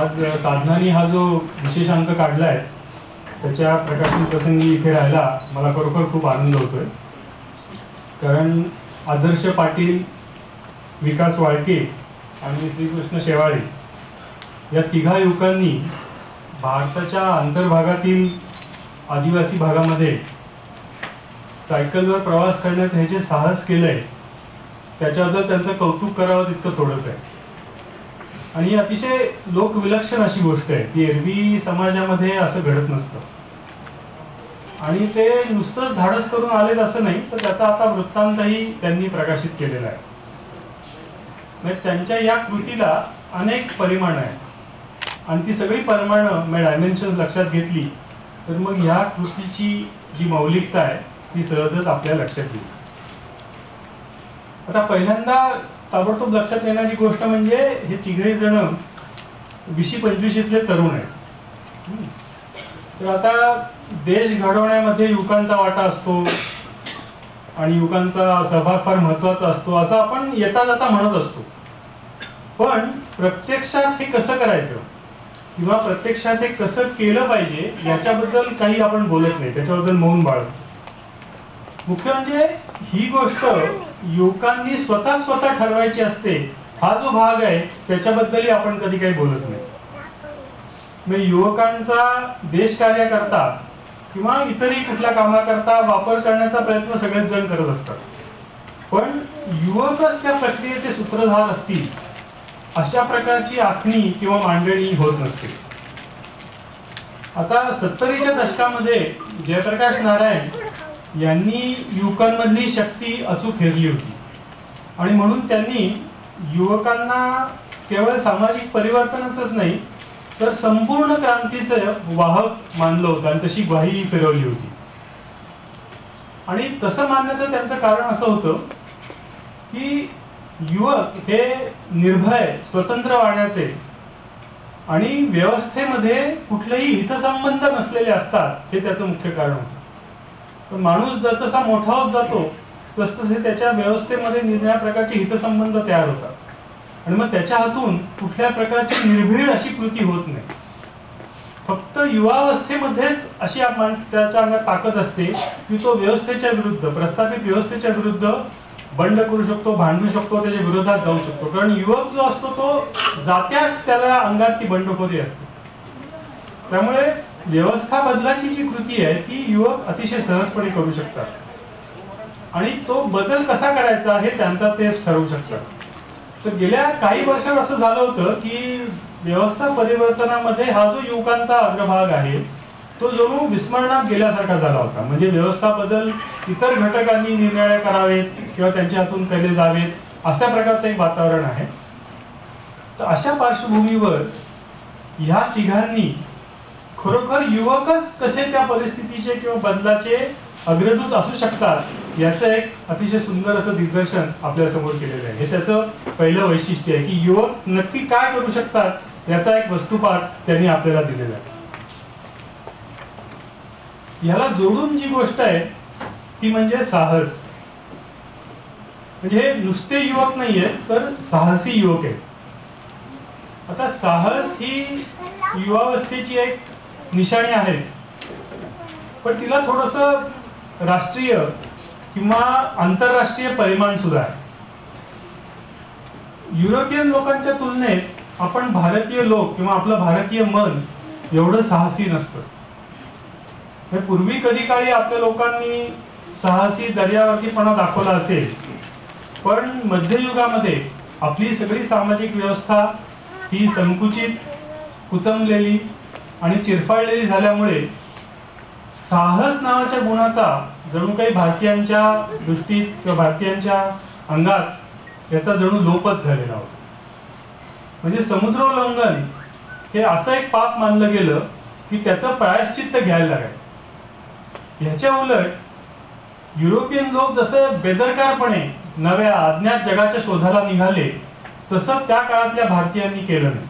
आज साधनाने हा जो विशेष अंक काढलाय त्याच्या प्रकाशन प्रसंगी इथे राहायला मला खरोखर खूप आनंद होतोय. कारण आदर्श पाटील, विकास वाळके आणि श्रीकृष्ण शेवाळे या तिघा युवकांनी भारताच्या अंतर्भागातील आदिवासी भागामध्ये सायकलवर प्रवास करण्याचं हे जे साहस केलंय त्याच्याबद्दल त्यांचं कौतुक करावं तितकं थोडंच आहे. आणि ही अतिशय लोकविलक्षण अशी गोष्ट आहे की एरवी समाजामध्ये असं घडत नसतं. आणि ते नुसतंच धाडस करून आलेत असं नाही, तर त्याचा आता वृत्तांतही त्यांनी प्रकाशित केलेला आहे. म्हणजे त्यांच्या या कृतीला अनेक परिमाण आहेत आणि ती सगळी परिमाणं डायमेन्शन लक्षात घेतली तर मग ह्या कृतीची जी मौलिकता आहे ती सहजच आपल्या लक्षात येईल. आता पहिल्यांदा ताबडतोब लक्षात येणारी गोष्ट म्हणजे हे तिघही जण 20-25 तरुण आहेत. तर आता देश घडवण्यामध्ये युवकांचा वाटा असतो आणि युवकांचा सहभाग फार महत्वाचा असतो असं आपण येता जाता म्हणत असतो. पण प्रत्यक्षात हे कसं करायचं किंवा प्रत्यक्षात हे कसं केलं पाहिजे याच्याबद्दल काही आपण बोलत नाही, त्याच्याबद्दल मौन बाळगतो. मुख्य म्हणजे ही गोष्ट युवकांनी स्वतः ठरवायची असते. हा जो भाग आहे त्याच्याबद्दलही आपण कधी काही बोलत नाही. म्हणजे युवकांचा देश कार्याकरता किंवा इतरही कुठल्या कामाकरता वापर करण्याचा प्रयत्न सगळेच जण करत असतात. पण युवकच त्या प्रक्रियेचे सूत्रधार असतील अशा प्रकारची आखणी किंवा मांडणी होत नसते. आता 70च्या दशकामध्ये जयप्रकाश नारायण यांनी युवकांमधली शक्ती अचूक हेरली होती आणि म्हणून त्यांनी युवकांना केवळ सामाजिक परिवर्तनाचंच नाही तर संपूर्ण क्रांतीचं वाहक मानलं होतं आणि तशी ग्वाही फिरवली होती. आणि तसं मानण्याचं त्यांचं कारण असं होतं की युवक हे निर्भय स्वतंत्र वाढण्याचे आणि व्यवस्थेमध्ये कुठलेही हितसंबंध नसलेले असतात हे त्याचं मुख्य कारण होतं. पण माणूस जसा मोठा होत जातो तसतसे त्याच्या व्यवस्थेमध्ये निरनिराळ्या प्रकारचे हितसंबंध तयार होतात आणि मग त्याच्या हातून कुठल्या प्रकारची निर्भीड अशी कृती होत नाही. फक्त युवावस्थेमध्येच अशी त्याच्या अंगात ताकद असते की तो व्यवस्थेच्या विरुद्ध, प्रस्थापित व्यवस्थेच्या विरुद्ध बंड करू शकतो, भांडू शकतो, त्याच्या विरोधात जाऊ शकतो. कारण युवक जो असतो तो जात्याच त्याला अंगात ती बंडखोरी असते. त्यामुळे व्यवस्था बदलाची जी कृती आहे ती युवक अतिशय सहजपणे करू शकतात आणि तो बदल कसा करायचा हे त्यांचा तेच ठरवू शकतात. तर गेल्या काही वर्षात असं झालं होतं की व्यवस्था परिवर्तनामध्ये हा जो युवकांचा अग्रभाग आहे तो जणू विस्मरणात गेल्यासारखा झाला होता. म्हणजे व्यवस्था बदल इतर घटकांनी निर्णय करावेत किंवा त्यांच्या हातून केले जावेत अशा प्रकारचं एक वातावरण आहे. तर अशा पार्श्वभूमीवर ह्या तिघांनी खरोखर युवकच कसे त्या परिस्थितीचे किंवा बदलाचे अग्रदूत असू शकतात याचं एक अतिशय सुंदर असं दिग्दर्शन आपल्या समोर केलेलं आहे. हे त्याचं पहिलं वैशिष्ट्य आहे की युवक नक्की काय करू शकतात याचा एक वस्तुपाठ त्यांनी आपल्याला दिलेला आहे. ह्याला जोडून जी गोष्ट आहे ती म्हणजे साहस. म्हणजे हे नुसते युवक नाहीये तर साहसी युवक आहेत. आता साहस ही युवावस्थेची एक निशाणी आहेच, पण तिला थोडस राष्ट्रीय किंवा आंतरराष्ट्रीय परिमाण सुद्धा आहे. युरोपियन लोकांच्या तुलनेत आपण भारतीय लोक किंवा आपलं भारतीय मन एवढं साहसी नसतं. पूर्वी कधी काळी आपल्या लोकांनी साहसी दर्यावर्तीपणा दाखवला असेल, पण मध्ययुगामध्ये आपली सगळी सामाजिक व्यवस्था ही संकुचित, कुचमलेली आणि चिरफाळलेली झाल्यामुळे साहस नावाच्या गुणाचा जणू काही भारतीयांच्या दृष्टीत किंवा भारतीयांच्या अंगात याचा जणू लोपच झालेला होता. म्हणजे समुद्रोल्लंघन हे असं एक पाप मानलं गेलं की त्याचं प्रायश्चित्त घ्यायला लागायचं. ह्याच्या उलट युरोपियन लोक जसं बेदरकारपणे नव्या अज्ञात जगाच्या शोधाला निघाले तसं त्या काळातल्या भारतीयांनी केलं नाही.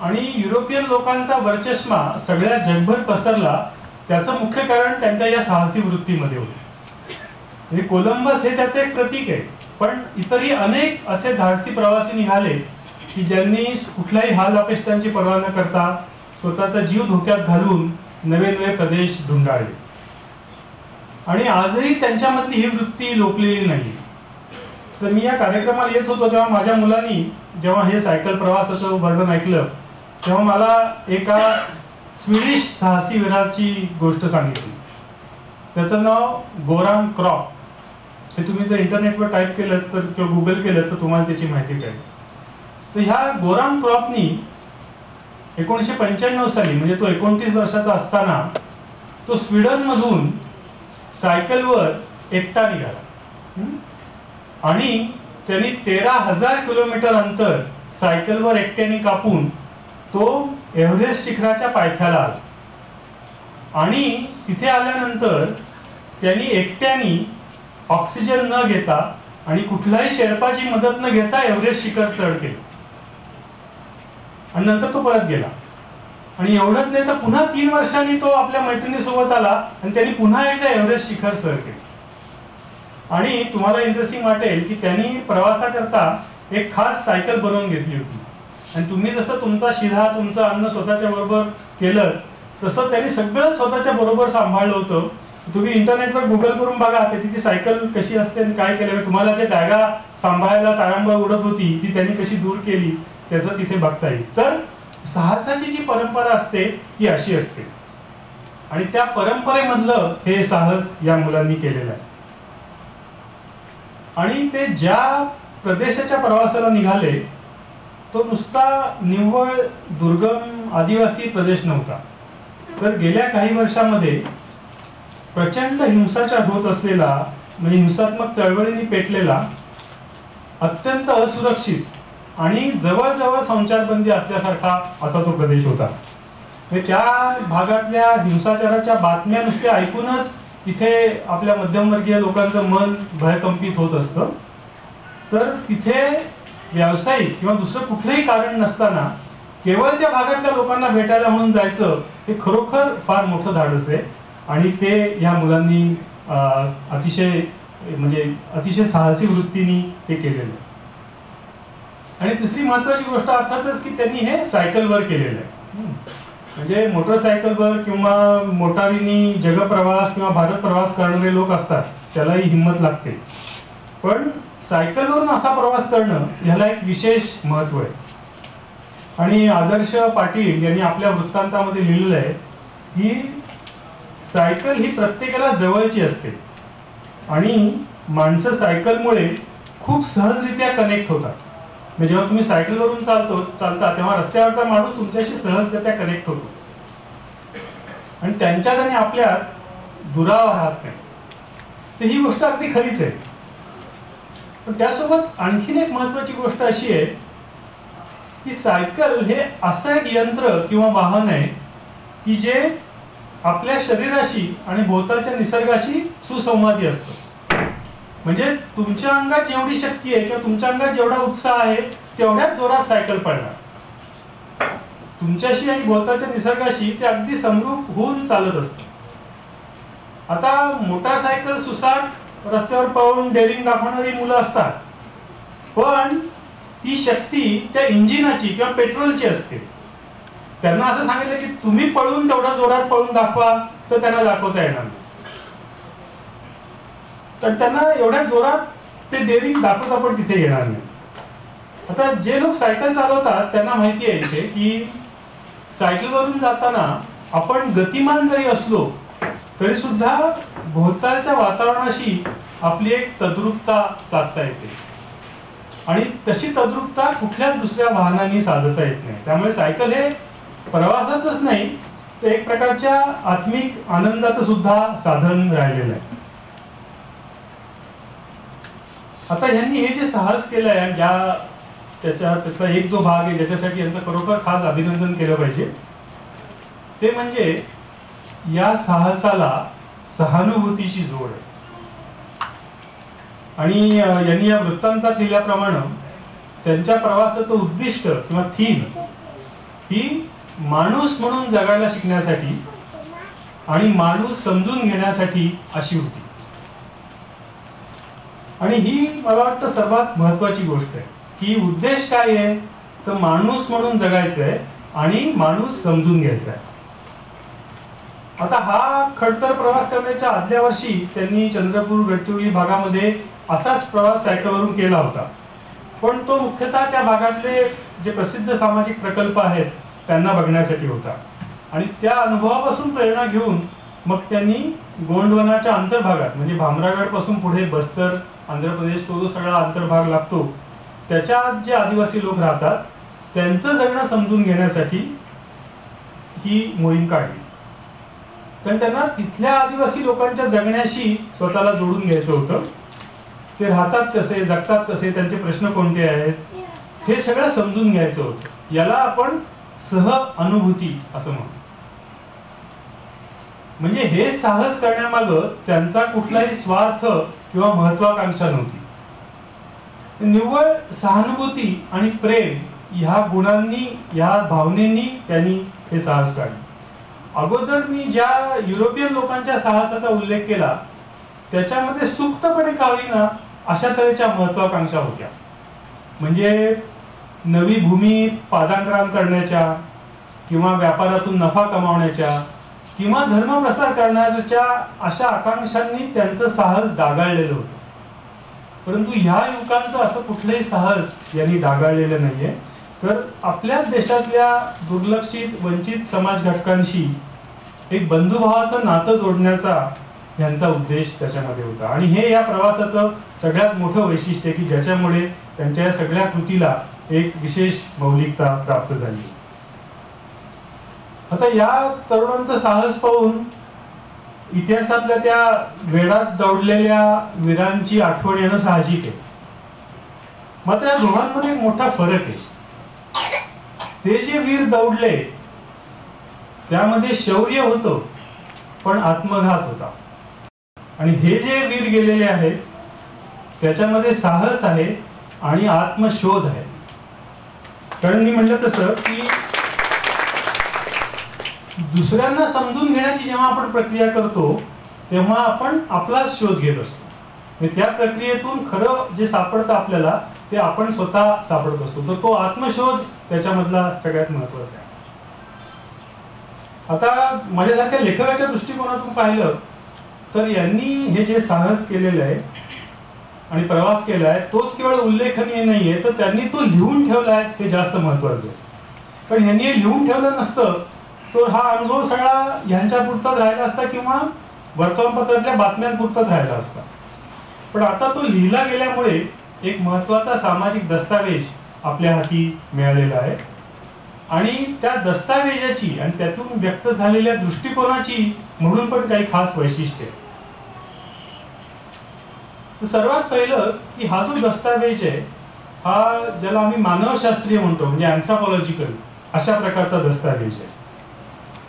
आणि युरोपियन लोकांचा वर्चस्मा सगळ्या जगभर पसरला त्याचं मुख्य कारण त्यांच्या या साहसी वृत्तीमध्ये होतं. म्हणजे कोलंबस हे त्याचं एक प्रतीक आहे, पण इतरही अनेक असे धाडसी प्रवासी निघाले की ज्यांनी कुठल्याही हाल अपेष्टांची पर्वा न करता स्वतःचा जीव धोक्यात घालून नवे नवे प्रदेश धुंडाळले. आणि आजही त्यांच्यामधली ही वृत्ती लोपलेली नाही. तर मी या कार्यक्रमाला येत होतो तेव्हा माझ्या मुलांनी जेव्हा हे सायकल प्रवासाचं वर्णन ऐकलं तेव्हा मला एका स्वीडिश साहसी वीराची गोष्ट सांगितली. त्याचं नाव गोरान क्रॉप. हे तुम्ही जर इंटरनेटवर टाईप केलं तर किंवा गुगल केलं तर तुम्हाला त्याची माहिती कळेल. तर ह्या गोरान क्रॉपनी 1995 साली म्हणजे तो 29 वर्षाचा असताना तो स्वीडनमधून सायकलवर एकटा निघाला आणि त्यांनी 13,000 किलोमीटर अंतर सायकलवर एकट्याने कापून तो एव्हरेस्ट शिखराच्या पायथ्याला आला. आणि तिथे आल्यानंतर त्यांनी एकट्याने ऑक्सिजन न घेता आणि कुठल्याही शेर्पाची मदत न घेता एव्हरेस्ट शिखर चढ केले आणि नंतर तो परत गेला. आणि एवढंच नाही तर पुन्हा 3 वर्षांनी तो आपल्या मैत्रिणीसोबत आला आणि त्यांनी पुन्हा एकदा एव्हरेस्ट शिखर सर केले. आणि तुम्हाला इंटरेस्टिंग वाटेल की त्यांनी प्रवासाकरता एक खास सायकल बनवून घेतली होती. आणि तुम्ही जसं तुमचा शिधा तुमचं अन्न स्वतःच्या बरोबर केलं तसं त्यांनी सगळं स्वतःच्या बरोबर सांभाळलं होतं. तुम्ही इंटरनेटवर गुगल करून बघा ती सायकल कशी असते आणि काय केलं. तुम्हाला जे बॅगा सांभाळायला तारांबळ उडत होती ती त्यांनी कशी दूर केली त्याचं तिथे बघता येईल. तर साहसाची जी परंपरा असते ती अशी असते आणि त्या परंपरेमधलं हे साहस या मुलांनी केलेलं आहे. आणि ते ज्या प्रदेशाच्या प्रवासाला निघाले तो नुसता निव्वळ दुर्गम आदिवासी प्रदेश नव्हता. तर गेल्या काही वर्षामध्ये प्रचंड हिंसाचार होत असलेला म्हणजे हिंसात्मक चळवळींनी पेटलेला अत्यंत असुरक्षित आणि जवळजवळ संचारबंदी असल्यासारखा असा तो प्रदेश होता. त्या भागातल्या हिंसाचाराच्या बातम्या नुसत्या ऐकूनच तिथे आपल्या मध्यमवर्गीय लोकांचं मन भयकंपित होत असतं. तर तिथे व्यावसायिक किंवा दुसरं कुठलंही कारण नसताना केवळ त्या भागातल्या लोकांना भेटायला म्हणून जायचं हे खरोखर फार मोठं धाडस आहे. आणि ते ह्या मुलांनी अतिशय साहसी वृत्तीने ते केलेलं आहे. आणि तिसरी महत्वाची गोष्ट अर्थातच की त्यांनी हे सायकलवर केलेलं आहे. म्हणजे मोटरसायकलवर किंवा मोटारीनी जगप्रवास किंवा भारत प्रवास करणारे लोक असतात त्यालाही हिंमत लागते. पण सायकलवरून असा प्रवास करणं ह्याला एक विशेष महत्व आहे. आणि आदर्श पाटील यांनी आपल्या वृत्तांतामध्ये लिहिलेलं आहे की सायकल ही प्रत्येकाला जवळची असते आणि माणसं सायकलमुळे खूप सहजरित्या कनेक्ट होतात. म्हणजे जेव्हा तुम्ही सायकलवरून चालता तेव्हा रस्त्यावरचा माणूस तुमच्याशी सहजरित्या कनेक्ट होतो आणि त्यांच्यात आणि आपल्यात दुरावा राहत नाही. तर ही गोष्ट अगदी खरीच आहे. पण त्यासोबत आणखीन एक महत्वाची गोष्ट अशी आहे की सायकल हे असं एक यंत्र किंवा वाहन आहे की जे आपल्या शरीराशी आणि भोवतालच्या निसर्गाशी सुसंवादी असतं. म्हणजे तुमच्या अंगात जेवढी शक्ती आहे किंवा तुमच्या अंगात जेवढा उत्साह आहे तेवढ्याच जोरात सायकल पळणार. तुमच्याशी आणि भोवतालच्या निसर्गाशी ते अगदी समरूप होऊन चालत असतं. आता मोटारसायकल सुसाट रस्त्यावर पळून डेअरिंग दाखवणारी मुलं असतात पण ती शक्ती त्या इंजिनाची किंवा पेट्रोलची असते. त्यांना असं सांगितलं की तुम्ही पळून तेवढा जोरात पळून दाखवा तर त्यांना दाखवता येणार नाही. तर त्यांना एवढ्या जोरात ते डेअरिंग दाखवता पण तिथे येणार नाही. आता जे लोक सायकल चालवतात त्यांना माहिती आहे इथे की सायकलवरून जाताना आपण गतिमान जरी असलो तरी सुद्धा भोवतालच्या वातावरणाशी आपली एक तद्रुपता साधता येते आणि तशी तद्रुपता कुठल्याच दुसऱ्या वाहनाने साधता येत नाही. त्यामुळे सायकल हे प्रवासाचंच नाही तर एक प्रकारच्या आत्मिक आनंदाचं सुद्धा साधन राहिलेलं आहे. आता ह्यांनी हे जे साहस केलं आहे त्याचा एक जो भाग आहे ज्याच्यासाठी यांचं खरोखर खास अभिनंदन केलं पाहिजे ते म्हणजे या साहसाला सहानुभूतीची जोड आहे. आणि यांनी या वृत्तांतात लिहिल्याप्रमाणे त्यांच्या प्रवासाचं उद्दिष्ट किंवा थीम ही माणूस म्हणून जगायला शिकण्यासाठी आणि माणूस समजून घेण्यासाठी अशी होती. आणि ही मला वाटतं सर्वात महत्वाची गोष्ट आहे की उद्देश काय आहे तर माणूस म्हणून जगायचंय आणि माणूस समजून घ्यायचा आहे. आता हा खडतर प्रवास करण्याच्या आदल्या वर्षी त्यांनी चंद्रपूर गडचिरोली भागामध्ये असाच प्रवास सायकलवरून केला होता. पण तो मुख्यतः त्या भागातले जे प्रसिद्ध सामाजिक प्रकल्प आहेत त्यांना बघण्यासाठी होता. आणि त्या अनुभवापासून प्रेरणा घेऊन मग त्यांनी गोंडवनाच्या अंतर्भागात म्हणजे भामरागड पासून पुढे बस्तर, आंध्र प्रदेश, तो जो सगळा अंतर्भाग लागतो त्याच्यात जे आदिवासी लोक राहतात त्यांचं जगणं समजून घेण्यासाठी ही मोहीम काढली. कारण त्यांना तिथल्या आदिवासी लोकांच्या जगण्याशी स्वतःला जोडून घ्यायचं होतं. ते राहतात कसे, जगतात कसे, त्यांचे प्रश्न कोणते आहेत हे सगळं समजून घ्यायचं होतं. याला आपण सह अनुभूती असं म्हणतो. म्हणजे हे साहस करण्यामागं त्यांचा कुठलाही स्वार्थ किंवा महत्वाकांक्षा नव्हती. निव्वळ सहानुभूती आणि प्रेम ह्या गुणांनी, ह्या भावनेनी त्यांनी हे साहस काढले. अगोदर मी ज्या युरोपियन लोकांच्या साहसाचा उल्लेख केला त्याच्यामध्ये सुप्तपणे का होईना अशा तऱ्हेच्या महत्वाकांक्षा होत्या. म्हणजे नवी भूमी पादाक्रांत करण्याच्या किंवा व्यापारातून नफा कमावण्याच्या किंवा धर्म प्रसार करण्याच्या अशा आकांक्षांनी त्यांचं साहस डागाळलेलं होतं. परंतु ह्या युवकांचं असं कुठलंही साहस यांनी डागाळलेलं नाहीये. तर आपल्याच देशातल्या दुर्लक्षित वंचित समाज घटकांशी एक बंधुभावाचं नातं जोडण्याचा यांचा उद्देश त्याच्यामध्ये होता. आणि हे या प्रवासाचं सगळ्यात मोठं वैशिष्ट्य की ज्याच्यामुळे त्यांच्या या सगळ्या कृतीला एक विशेष मौलिकता प्राप्त झाली. आता या तरुणांचं साहस पाहून इतिहासातल्या त्या वेडात दौडलेल्या वीरांची आठवण येणं साहजिक आहे. मात्र या दोघांमध्ये एक मोठा फरक आहे. ते जे वीर दौडले त्यामध्ये शौर्य होतं पण आत्मघात होता. आणि हे जे वीर गेलेले आहेत त्याच्यामध्ये साहस आहे आणि आत्मशोध आहे. कारण मी म्हटलं तसं की दुसऱ्यांना समजून घेण्याची जेव्हा आपण प्रक्रिया करतो तेव्हा आपण आपलाच शोध घेत असतो. त्या प्रक्रियेतून खरं जे सापडतं आपल्याला ते आपण स्वतः सापडत असतो. तर तो आत्मशोध त्याच्यामधला सगळ्यात महत्वाचा आहे. आता माझ्यासारख्या लेखकाच्या दृष्टिकोनातून पाहिलं तर यांनी हे जे साहस केलेलं आहे आणि प्रवास केला आहे तोच केवळ उल्लेखनीय नाहीये, तर त्यांनी तो लिहून ठेवला आहे हे जास्त महत्वाचं आहे. कारण यांनी हे लिहून ठेवलं नसतं तर हा अनुभव सगळा ह्यांच्या पुरताच राहिला असता किंवा वर्तमानपत्रातल्या बातम्यांपुरताच राहिला असता. पण आता तो लिहिला गेल्यामुळे एक महत्वाचा सामाजिक दस्तावेज आपल्या हाती मिळालेला आहे. आणि त्या दस्तावेजाची आणि त्यातून व्यक्त झालेल्या दृष्टिकोनाची म्हणून पण काही खास वैशिष्ट्य आहे. सर्वात पहिलं की हा जो दस्तावेज आहे हा ज्याला आम्ही मानवशास्त्रीय म्हणतो म्हणजे अँथ्रोपॉलॉजिकल अशा प्रकारचा दस्तावेज आहे.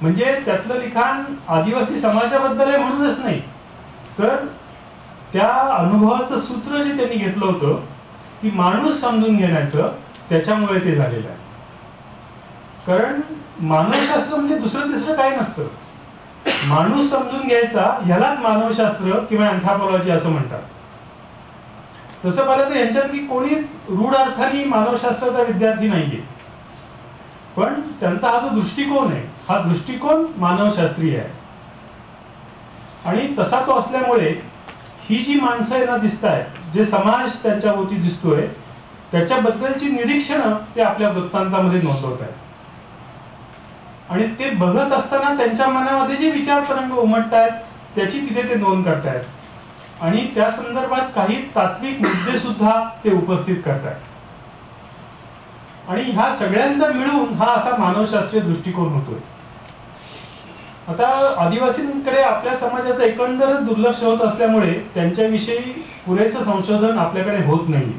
म्हणजे त्यातलं लिखाण आदिवासी समाजाबद्दल आहे म्हणूनच नाही, तर त्या अनुभवाचं सूत्र जे त्यांनी घेतलं होतं की माणूस समजून घेण्याचं, त्याच्यामुळे ते झालेलं आहे. कारण मानवशास्त्र म्हणजे दुसरं तिसरं काही नसतं. माणूस समजून घ्यायचा ह्यालाच मानवशास्त्र किंवा अँथ्रोपॉलॉजी असं म्हणतात. तसं पाहिलं तर यांच्यापैकी कोणीच रूढ अर्थाने मानवशास्त्राचा विद्यार्थी नाहीये, पण त्यांचा हा जो दृष्टिकोन आहे हा दृष्टिकोन मानवशास्त्रीय आहे. आणि तसा तो असल्यामुळे ही जी माणसं यांना दिसत आहेत, जे समाज त्यांच्या भोवती दिसतोय त्याच्याबद्दलची निरीक्षणं ते आपल्या वृत्तांतामध्ये नोंदवत आहेत. आणि ते बघत असताना त्यांच्या मनामध्ये जे विचार तरंग उमटतायत त्याची तिथे ते नोंद करतायत. आणि त्या संदर्भात काही तात्विक मुद्दे सुद्धा ते उपस्थित करतायत. आणि ह्या सगळ्यांचा मिळून हा असा मानवशास्त्रीय दृष्टिकोन होतोय. आता आदिवासींकडे आपल्या समाजाचं एकंदरच दुर्लक्ष होत असल्यामुळे त्यांच्याविषयी पुरेसं संशोधन आपल्याकडे होत नाही.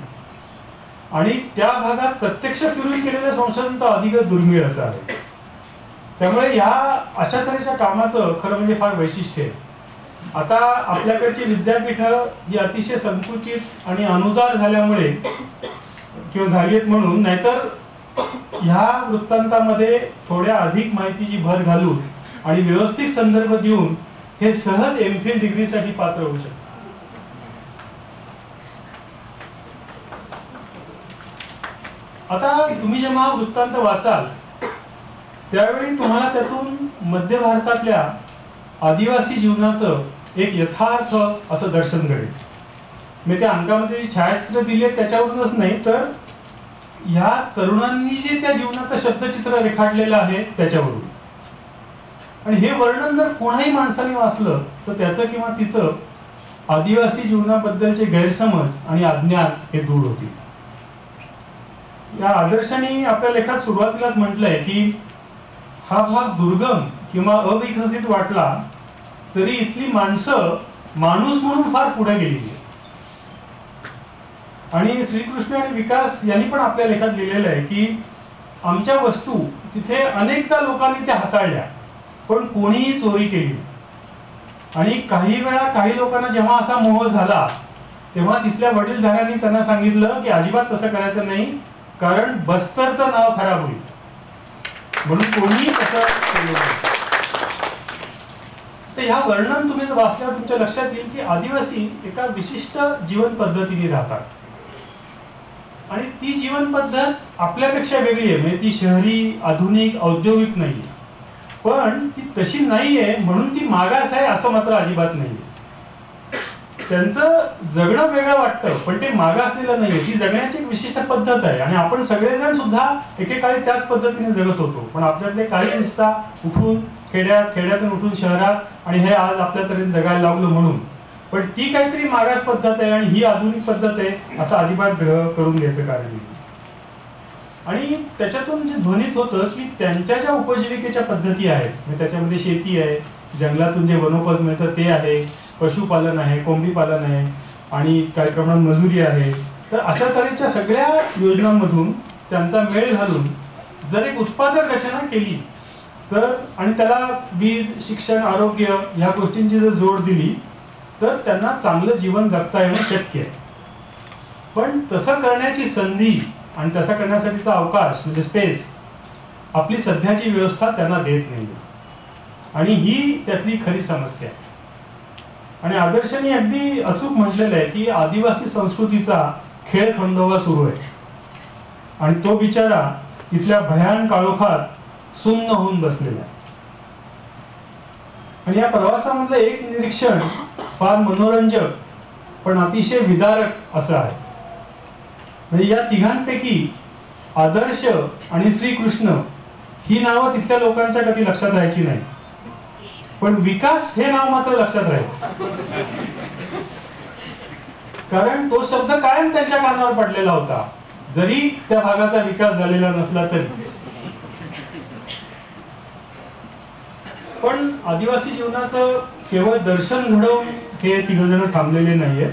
आणि त्या भागात प्रत्यक्ष फिरून केलेलं संशोधन तर अधिक दुर्मिळ असं आहे. त्यामुळे या अशा तऱ्हेच्या कामाचं खरं म्हणजे फार वैशिष्ट्य आहे. आता आपल्याकडची विद्यापीठं ही अतिशय संकुचित आणि अनुदार झाल्यामुळे किंवा झाली आहेत म्हणून, नाहीतर ह्या वृत्तांतामध्ये थोड्या अधिक माहितीची भर घालून आणि व्यवस्थित संदर्भ देऊन हे सहज एमफिल डिग्रीसाठी पात्र होऊ शकतात. आता तुम्ही जेव्हा वृत्तांत वाचाल त्यावेळी तुम्हाला त्यातून मध्य भारतातल्या आदिवासी जीवनाचं एक यथार्थ असं दर्शन घडेल. मी त्या अंकामध्ये जी छायाचित्र दिली आहेत त्याच्यावरूनच नाही, तर ह्या तरुणांनी जे त्या जीवनाचं शब्दचित्र रेखाटलेलं आहे त्याच्यावरून. आणि हे वर्णन जर कोणाही माणसाने वाचलं तर त्याचं किंवा तिचं आदिवासी जीवनाबद्दलचे गैरसमज आणि अज्ञान हे दूर होतील. या आदर्शाने आपल्या लेखात सुरुवातीलाच म्हटलंय की हा भाग दुर्गम किंवा अविकसित वाटला तरी इथली माणसं माणूस म्हणून फार पुढे गेलेली आहे. आणि श्रीकृष्ण आणि विकास यांनी पण आपल्या लेखात लिहिलेलं आहे की आमच्या वस्तू तिथे अनेकदा लोकांनी त्या हाताळल्या पण कोणीही चोरी केली. आणि काही वेळा काही लोकांना जेव्हा असा मोह झाला तेव्हा तिथल्या वडीलधाऱ्यांनी त्यांना सांगितलं की अजिबात तसं करायचं नाही, कारण बस्तरचं नाव खराब होईल, म्हणून कोणीही तसं केलं नाही. तर ह्या वर्णन तुम्ही जर वाचल्यावर तुमच्या लक्षात येईल की आदिवासी एका विशिष्ट जीवन पद्धतीने राहतात आणि ती जीवन पद्धत आपल्यापेक्षा वेगळी आहे. म्हणजे ती शहरी आधुनिक औद्योगिक नाहीये, पण ती तशी नाहीये म्हणून ती मागास आहे असं मात्र अजिबात नाहीये. त्यांचं जगणं वेगळं वाटतं पण ते मागासलेलं नाहीये. ती जगण्याची एक विशिष्ट पद्धत आहे आणि आपण सगळेजण सुद्धा एकेकाळी त्याच पद्धतीने जगत होतो. पण आपल्यातले काही हिस्सा उठून खेड्यातून उठून शहरात आणि हे आज आपल्या तऱ्हेने जगायला लागलो म्हणून. पण ती काहीतरी मागास पद्धत आहे आणि ही आधुनिक पद्धत आहे असं अजिबात ग्रह करून घ्यायचं कारण नाही. आणि त्याच्यातून जे ध्वनित होतं की त्यांच्या ज्या उपजीविकेच्या पद्धती आहेत त्याच्यामध्ये शेती आहे, जंगलातून जे वनोपज मिळतं ते आहे, पशुपालन आहे, कोंबडी पालन आहे आणि काही प्रमाणात मजुरी आहे. तर अशा तऱ्हेच्या सगळ्या योजनांमधून त्यांचा मेळ घालून जर एक उत्पादक रचना केली तर आणि त्याला वीज, शिक्षण, आरोग्य ह्या गोष्टींची जर जोड दिली तर त्यांना चांगलं जीवन जगता येणं शक्य आहे. पण तसं करण्याची संधी आणि तसं करण्यासाठीचा अवकाश म्हणजे स्पेस आपली सध्याची व्यवस्था त्यांना देत नाही आणि ही त्यातली खरी समस्या आहे. आणि आदर्शांनी अगदी अचूक म्हटलेलं आहे की आदिवासी संस्कृतीचा खेळ खंडोबा सुरू आहे आणि तो बिचारा तिथल्या भयान काळोखात सुन्न होऊन बसलेला आहे. आणि या प्रवासामधलं एक निरीक्षण फार मनोरंजक पण अतिशय विदारक असं आहे. म्हणजे या तिघांपैकी आदर्श आणि श्रीकृष्ण ही नावं तिथल्या लोकांच्या कधी लक्षात राहायची नाही, पण विकास हे नाव मात्र लक्षात राहायचं, कारण तो शब्द कायम त्यांच्या कानावर पडलेला होता जरी त्या भागाचा विकास झालेला नसला तरी. पण आदिवासी जीवनाचं केवळ दर्शन घडवून हे तिघजण थांबलेले नाहीये.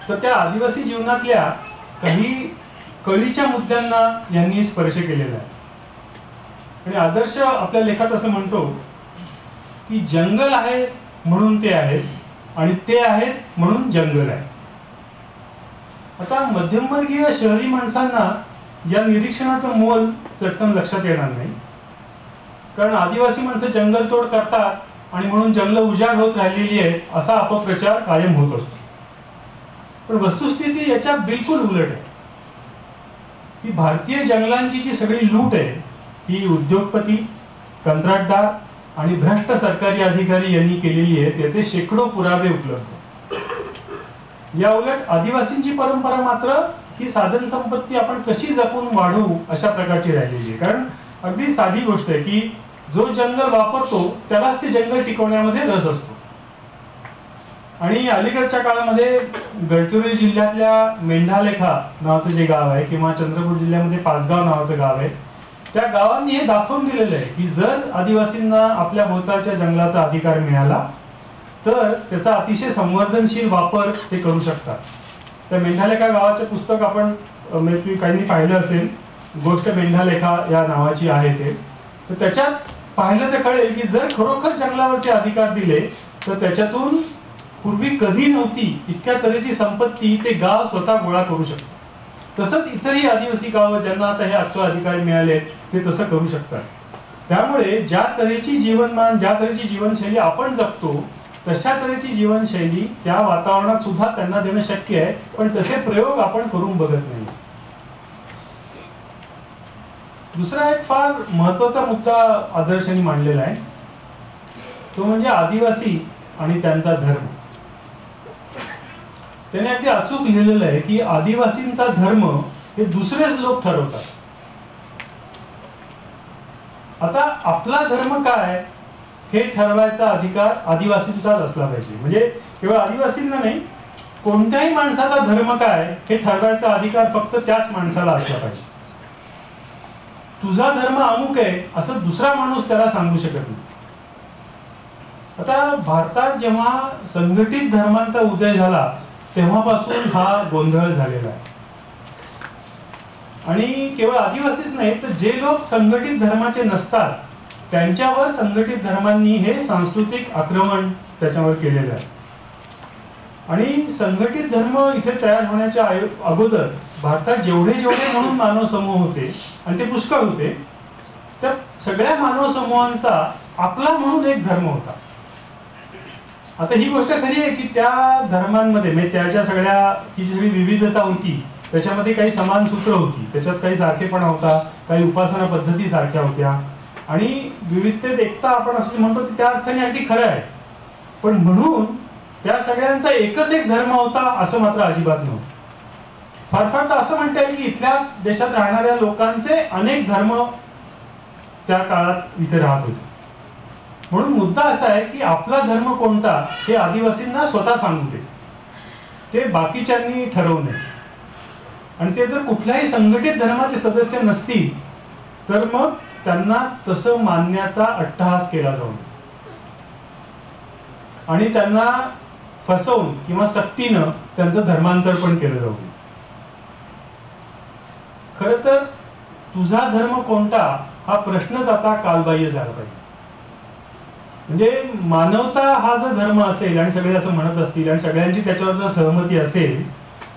तर त्या आदिवासी जीवनातल्या काही कळीच्या मुद्द्यांना यांनी स्पर्श केलेला आहे. आणि आदर्श आपल्या लेखात असं म्हणतो की जंगल आहे म्हणून ते आहेत आणि ते आहेत म्हणून जंगल आहे. आता मध्यमवर्गीय शहरी माणसांना या निरीक्षणाचं मोल चटकन लक्षात येणार नाही, कारण आदिवासी माणसं जंगलतोड करतात आणि म्हणून जंगल उजाड होत राहिलेली आहेत असा अपप्रचार कायम होत असतो. पण वस्तुस्थिती याच्या बिलकुल उलट आहे. ही भारतीय जंगलांची जी सगळी लूट आहे ही उद्योगपती, कंत्राटदार आणि भ्रष्ट सरकारी अधिकारी यांनी केलेली आहे. त्याचे शेकडो पुरावे उपलब्ध. या उलट आदिवासींची परंपरा मात्र ही साधन संपत्ती आपण कशी जपून वाढवू अशा प्रकारची राहिलेली आहे. कारण अगदी साधी गोष्ट आहे की जो जंगल वापरतो त्यालाच ते जंगल टिकवण्यामध्ये रस असतो. आणि अलीकडच्या काळामध्ये गडचिरोली जिल्ह्यातल्या मेंढालेखा नावाचं जे गाव आहे किंवा चंद्रपूर जिल्ह्यामध्ये पाचगाव नावाचं गाव आहे, त्या गावांनी हे दाखवून दिलेलं आहे की जर आदिवासींना आपल्या भोवतालच्या जंगलाचा अधिकार मिळाला तर त्याचा अतिशय संवर्धनशील वापर ते करू शकतात. त्या मेंढालेखा गावाचे पुस्तक आपण काहींनी पाहिलं असेल, गोष्ट मेंढालेखा या नावाची आहे ते. तर त्याच्यात पाहिलं तर कळेल की जर खरोखर जंगलावरचे अधिकार दिले तर त्याच्यातून पूर्वी कधी नव्हती इतक्या तऱ्हेची संपत्ती ते गाव स्वतः गोळा करू शकतो. तसंच इतरही आदिवासी गाव ज्यांना आता हे हक्क अधिकार मिळाले ते तसं करू शकतात. त्यामुळे ज्या तऱ्हेची जीवनमान, ज्या तऱ्हेची जीवनशैली आपण जगतो, तशा तऱ्हेची जीवनशैली त्या वातावरणात सुद्धा त्यांना देणं शक्य आहे, पण तसे प्रयोग आपण करून बघत नाही. दुसरा एक फार महत्वाचा मुद्दा आदर्शांनी मांडलेला आहे, तो म्हणजे आदिवासी आणि त्यांचा धर्म. त्याने अगदी अचूक लिहिलेलं आहे की आदिवासींचा धर्म हे दुसरेच लोक ठरवतात. आता आपला धर्म काय हे ठरवायचा अधिकार आदिवासींचाच असला पाहिजे. म्हणजे केवळ आदिवासींना नाही, कोणत्याही माणसाचा धर्म काय हे ठरवायचा अधिकार फक्त त्याच माणसाला असला पाहिजे. तुझा धर्म अमुक आहे असं दुसरा माणूस त्याला सांगू शकत नाही. आता भारतात जेव्हा संघटित धर्मांचा उदय झाला तेव्हापासून हा गोंधळ झालेला आहे. आणि केवळ आदिवासीच नाही, तर जे लोक संघटित धर्माचे नसतात त्यांच्यावर संघटित धर्मांनी हे सांस्कृतिक आक्रमण त्याच्यावर केलेलं आहे. आणि संघटित धर्म इथे तयार होण्याच्या अगोदर भारतात जेवढे जेवढे म्हणून मानव समूह होते, आणि ते पुष्कळ होते, त्या सगळ्या मानव समूहांचा आपला म्हणून एक धर्म होता. आता ही गोष्ट खरी आहे की त्या धर्मांमध्ये म्हणजे त्याच्या सगळ्या ती सगळी विविधता होती, त्याच्यामध्ये काही समान सूत्र होती, त्याच्यात काही सारखेपणा होता, काही उपासना पद्धती सारख्या होत्या, आणि विविधतेत एकता आपण असं म्हणतो त्या अर्थाने अगदी खरं आहे. पण म्हणून त्या सगळ्यांचा एकच एक धर्म होता असं मात्र अजिबात नव्हतं. फार फार तर असं म्हणता येईल की इथल्या देशात राहणाऱ्या लोकांचे अनेक धर्म त्या काळात इथे राहत होते. म्हणून मुद्दा असा आहे की आपला धर्म कोणता हे आदिवासींना स्वतः सांगू दे, ते बाकीच्यांनी ठरवू नये. आणि ते जर कुठल्याही संघटित धर्माचे सदस्य नसतील तर मग त्यांना तसं मानण्याचा अट्टहास केला जाऊ नये आणि त्यांना फसवून किंवा सक्तीनं त्यांचं धर्मांतर पण केलं जाऊ नये. खर तर तुझा धर्म कोणता हा प्रश्नच आता कालबाह्य झाला पाहिजे. म्हणजे मानवता हा जर धर्म असेल आणि सगळे असं म्हणत असतील आणि सगळ्यांची त्याच्यावर जर सहमती असेल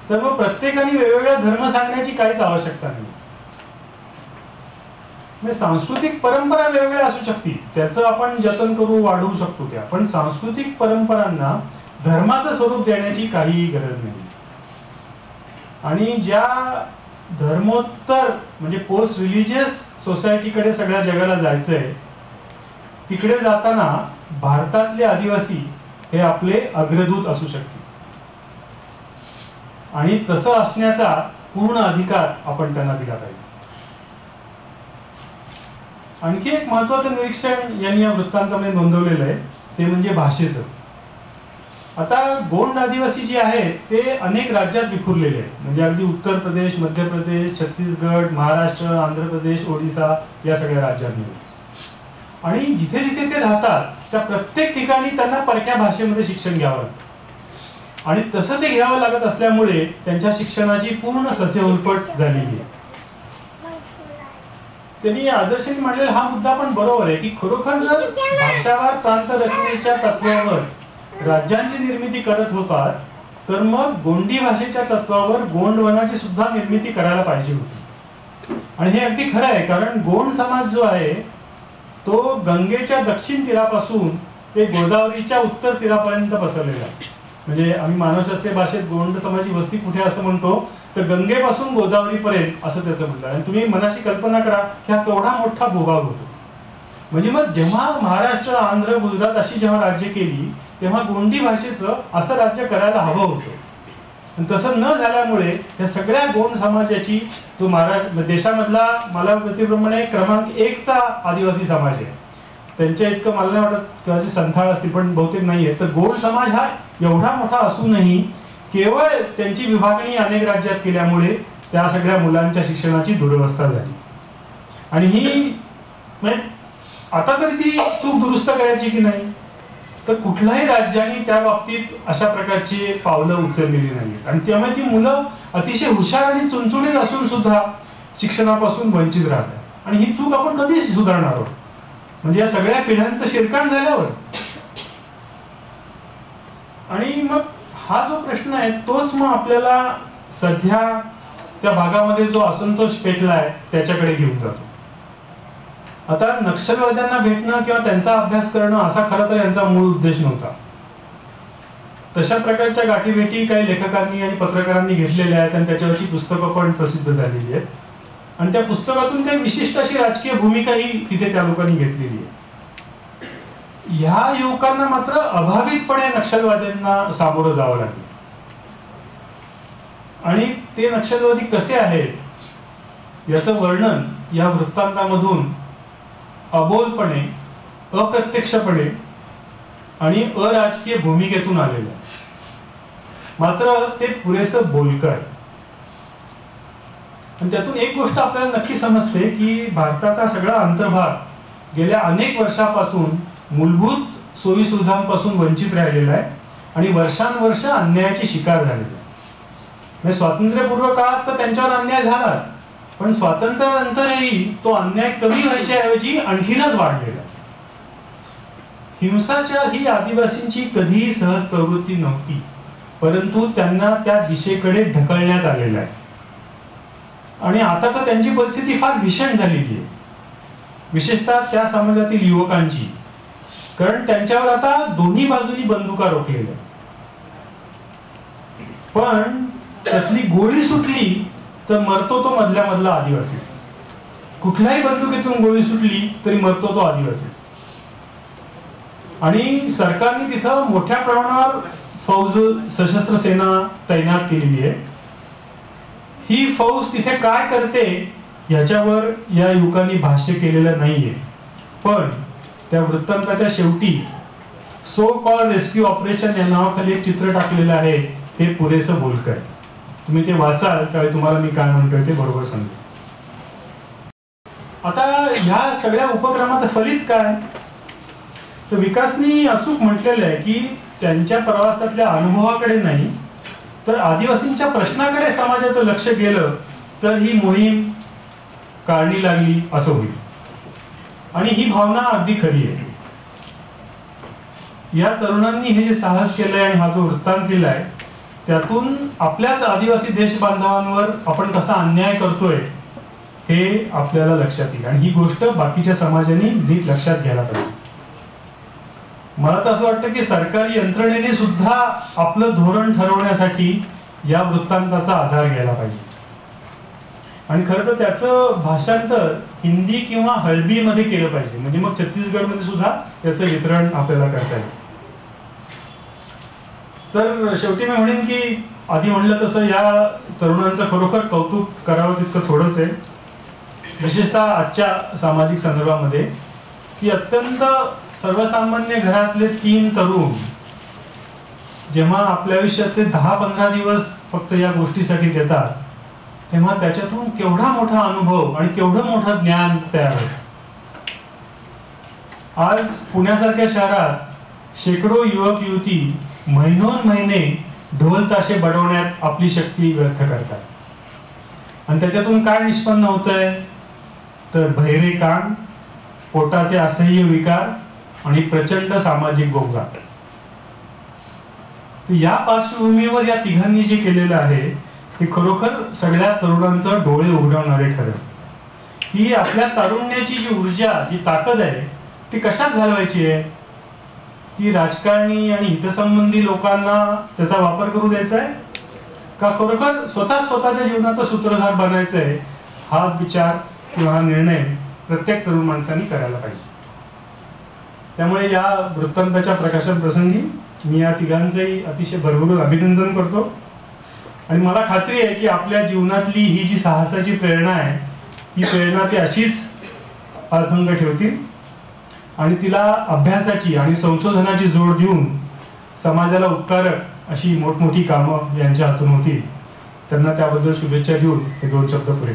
तर मग प्रत्येकाने वेगवेगळा धर्म सांगण्याची काहीच आवश्यकता नाही. म्हणजे सांस्कृतिक परंपरा वेगवेगळ्या असू शकतील, त्याचं आपण जतन करू, वाढवू शकतो त्या, पण सांस्कृतिक परंपरांना धर्माचं स्वरूप देण्याची काहीही गरज नाही. आणि ज्या धर्मोत्तर म्हणजे पोस्ट रिलिजियस सोसायटीकडे सगळ्या जगाला जायचंय, तिकडे जाताना भारतातले आदिवासी हे आपले अग्रदूत असू शकतील आणि तसं असण्याचा पूर्ण अधिकार आपण त्यांना दिला पाहिजे. आणखी एक महत्वाचं निरीक्षण यांनी या वृत्तांतामध्ये नोंदवलेलं आहे ते म्हणजे भाषेचं. आता गोंड आदिवासी जे आहेत ते अनेक राज्यात विखुरलेले आहेत. म्हणजे अगदी उत्तर प्रदेश, मध्य प्रदेश, छत्तीसगड, महाराष्ट्र, आंध्र प्रदेश, ओडिसा या सगळ्या राज्यांमध्ये. आणि जिथे जिथे ते राहतात त्या प्रत्येक ठिकाणी त्यांना परक्या भाषेमध्ये शिक्षण घ्यावं लागतं आणि तसं ते घ्यावं लागत असल्यामुळे त्यांच्या शिक्षणाची पूर्ण ससेहोलपट झालेली आहे. त्यांनी आदर्शांनी मांडलेला हा मुद्दा पण बरोबर आहे की खरोखर जर भाषावार प्रांत रचनेच्या तत्वावर राज्यांची निर्मिती करत होतात तर मग गोंडी भाषेच्या तत्वावर गोंडवनाची सुद्धा निर्मिती करायला पाहिजे होती. आणि हे अगदी खरं आहे, कारण गोंड समाज जो आहे तो गंगेच्या दक्षिण तीरापासून ते गोदावरीच्या उत्तर तीरापर्यंत पसरलेला आहे. म्हणजे आम्ही मानवशास्त्रीय भाषेत गोंड समाजाची वस्ती कुठे असं म्हणतो तर गंगेपासून गोदावरीपर्यंत असं त्याचं म्हणतात. आणि तुम्ही मनाशी कल्पना करा की हा केवढा मोठा भूभाग होतो. म्हणजे मग जेव्हा महाराष्ट्र, आंध्र, गुजरात अशी जेव्हा राज्य केली तेव्हा गोंडी भाषेचं असं राज्य करायला हवं होतं. तसं न झाल्यामुळे या सगळ्या गोंड समाजाची तो महाराष्ट्र देशामधला मला प्रतिप्रमाणे क्रमांक 1 चा आदिवासी समाज आहे. त्यांच्या इतकं मला नाही वाटत किंवा संथाळ असतील पण बहुतेक नाहीये. तर गोंड समाज हा एवढा मोठा असूनही केवळ त्यांची विभागणी अनेक राज्यात केल्यामुळे त्या सगळ्या मुलांच्या शिक्षणाची दुरवस्था झाली. आणि ही म्हणजे आता तरी ती चूक दुरुस्त करायची की नाही, तर कुठल्याही राज्याने त्या बाबतीत अशा प्रकारची पावलं उचललेली नाहीत. आणि त्यामुळे ती मुलं अतिशय हुशार आणि चुणचुणीत असून सुद्धा शिक्षणापासून वंचित राहतात. आणि ही चूक आपण कधीच सुधारणार आहोत म्हणजे या सगळ्या पिढ्यांचं शिरकाण झाल्यावर. आणि मग हा जो प्रश्न आहे तोच मग आपल्याला सध्या त्या भागामध्ये जो असंतोष पेटलाय त्याच्याकडे घेऊन जातो. आता नक्षलवाद्यांना भेटणं किंवा त्यांचा अभ्यास करणं असा खरं तर यांचा मूळ उद्देश नव्हता. तशा प्रकारच्या गाठीभेटी काही लेखकांनी आणि पत्रकारांनी घेतलेल्या आहेत आणि त्याच्यावरची पुस्तकं पण प्रसिद्ध झालेली आहेत. आणि त्या पुस्तकातून काही विशिष्ट अशी राजकीय भूमिकाही तिथे त्या लोकांनी घेतलेली आहे. ह्या युवकांना मात्र अभावितपणे नक्षलवाद्यांना सामोरं जावं लागलं. आणि ते नक्षलवादी कसे आहेत याचं वर्णन या वृत्तांतामधून अबोलपणे, अप्रत्यक्षपणे आणि अराजकीय भूमिकेतून आलेलं आहे. मात्र ते पुरेसं बोलकं आहे. आणि त्यातून एक गोष्ट आपल्याला नक्की समजते की भारताचा सगळा अंतर्भाग गेल्या अनेक वर्षापासून मूलभूत सोयी सुविधांपासून वंचित राहिलेला आहे आणि वर्षानुवर्ष अन्यायाची शिकार झालेला आहे. म्हणजे स्वातंत्र्यपूर्व काळात तर त्यांच्यावर अन्याय झालाच, पण स्वातंत्र्यानंतरही तो अन्याय कमी व्हायच्या ऐवजी आणखीनच वाढलेला आहे. हिंसाचार ही आदिवासींची कधीही सहज प्रवृत्ती नव्हती, परंतु त्यांना त्या दिशेकडे ढकलण्यात आलेलं आहे. आणि आता तर त्यांची परिस्थिती फार भीषण झालेली आहे, विशेषतः त्या समाजातील युवकांची. कारण त्यांच्यावर आता दोन्ही बाजूनी बंदुका रोखलेल्या. पण त्यातली गोळी सुटली तर मरतो तो मधल्या मधला आदिवासीच. कुठल्याही बंदुकीतून गोळी सुटली तरी मरतो तो आदिवासीच. आणि सरकारने तिथं मोठ्या प्रमाणावर फौज, सशस्त्र सेना तैनात केलेली आहे. ही फौज तिथे काय करते याच्यावर या युवकांनी भाष्य केलेलं नाहीये. पण त्या वृत्तांताच्या शेवटी सो कॉल्ड रेस्क्यू ऑपरेशन या नावाखाली एक चित्र टाकलेलं आहे. ते पुरेसं बोलकं आहे. तुम्ही ते वाचाल त्यावेळी तुम्हाला मी काय म्हणतोय ते बरोबर समजेल. आता ह्या सगळ्या उपक्रमाचं फलित काय? तर विकासनी अचूक म्हटलेलं आहे की त्यांच्या प्रवासातल्या अनुभवाकडे नाही तर आदिवासींच्या प्रश्नाकडे समाजाचं लक्ष गेलं तर ही मोहीम कारणी लागली असं होईल. आणि ही भावना अगदी खरी आहे. या तरुणांनी हे जे साहस केलंय आणि हा जो वृत्तांत दिलाय त्यातून आपल्याच आदिवासी देश बांधवांवर आपण कसा अन्याय करतोय हे आपल्याला लक्षात येईल. आणि ही गोष्ट बाकीच्या समाजाने नीट लक्षात घ्यायला पाहिजे. मला तर असं वाटतं की सरकारी यंत्रणेने सुद्धा आपलं धोरण ठरवण्यासाठी या वृत्तांताचा आधार घ्यायला पाहिजे. आणि खरं तर त्याचं भाषांतर हिंदी किंवा हळबी मध्ये केलं पाहिजे. म्हणजे मग छत्तीसगडमध्ये सुद्धा त्याचं वितरण आपल्याला करता येईल. तर शेवटी मी म्हणेन की आधी म्हणलं तसं या तरुणांचं खरोखर कौतुक करावं तितकं थोडंच आहे. विशेषतः आजच्या सामाजिक संदर्भामध्ये की अत्यंत सर्वसामान्य घरातले 3 तरुण जेव्हा आपल्या आयुष्यातले 10-15 दिवस फक्त या गोष्टीसाठी देतात तेव्हा त्याच्यातून केवढा मोठा अनुभव आणि केवढं मोठं ज्ञान तयार होतं. आज पुण्यासारख्या शहरात शेकडो युवक युवती महिनोन महिने ढोल ताशे बडवण्यात आपली शक्ती व्यर्थ करतात. आणि त्याच्यातून काय निष्पन्न होतंय तर बहिरे कान, पोटाचे असह्य विकार आणि प्रचंड सामाजिक गोंगाट. या पार्श्वभूमीवर या तिघांनी जे केलेलं आहे ते खरोखर सगळ्या तरुणांचं डोळे उघडवणारे ठरेल. ही आपल्या तारुण्याची जी ऊर्जा, जी ताकद आहे ती कशात घालवायची आहे? ती राजकारणी आणि हितसंबंधी लोकांना त्याचा वापर करू द्यायचा आहे का खरोखर स्वतःच्या जीवनाचा सूत्रधार बनायचं आहे? हा विचार किंवा हा निर्णय प्रत्येक तरुण माणसाने करायला पाहिजे. त्यामुळे या वृत्तांताच्या प्रकाशन प्रसंगी मी या तिघांचंही अतिशय भरभरून अभिनंदन करतो. आणि मला खात्री आहे की आपल्या जीवनातली ही जी साहसाची प्रेरणा आहे ही प्रेरणा ते अशीच अभंग ठेवतील आणि तिला अभ्यासाची आणि संशोधनाची जोड देऊन समाजाला उपकारक अशी मोठमोठी कामं यांच्या हातून होतील. त्यांना त्याबद्दल शुभेच्छा देऊन हे 2 शब्द पुरे.